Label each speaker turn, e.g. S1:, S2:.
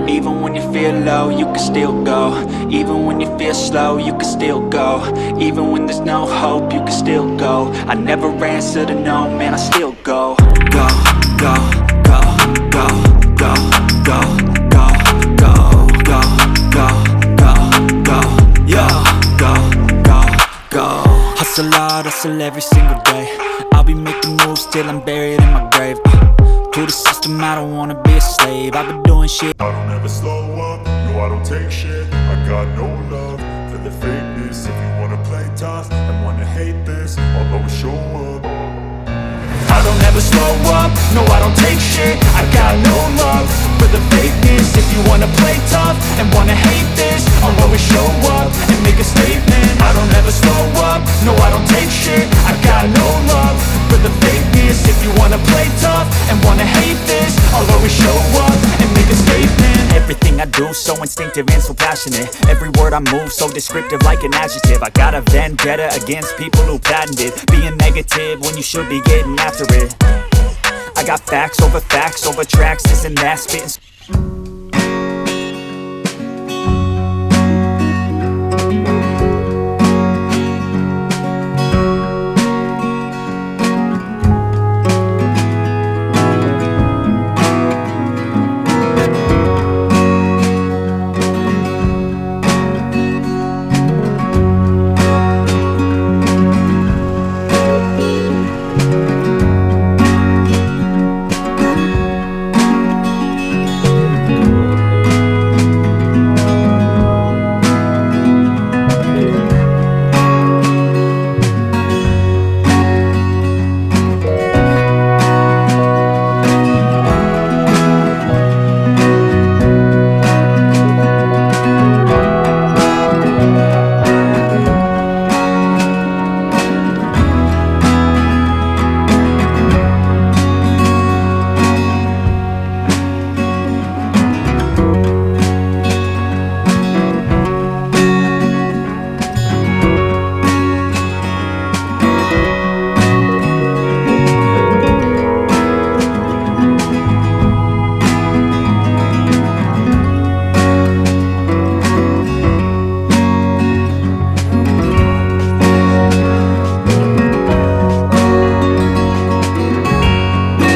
S1: Even when you feel low, you can still go. Even when you feel slow, you can still go. Even when there's no hope, you can still go. I never answer to no, man, I still go. Go, go, go, go, go, go, go, go, go, go, go, go, yo, go, go, go. Hustle hard, hustle every single day. I'll be making moves till I'm buried in my grave. To the system, I don't wanna be a slave. I've been doing shit.
S2: I don't ever slow up, no I don't take shit. I got no love for the fakeness. If you wanna play tough and wanna hate this, I'll always show up.
S1: I don't ever slow up, no I don't take shit. I got no love for the fakeness. If you wanna play tough and wanna hate this, I'll always show up and make a statement. I don't ever slow up, no I don't take shit. I got no love for the fakeness. If you wanna play tough and wanna hate this, I'll always show up and make a statement. Everything I do so instinctive and so passionate. Every word I move so descriptive like an adjective. I got a vendetta against people who patented being negative when you should be getting after it. I got facts over tracks, this and that, spitting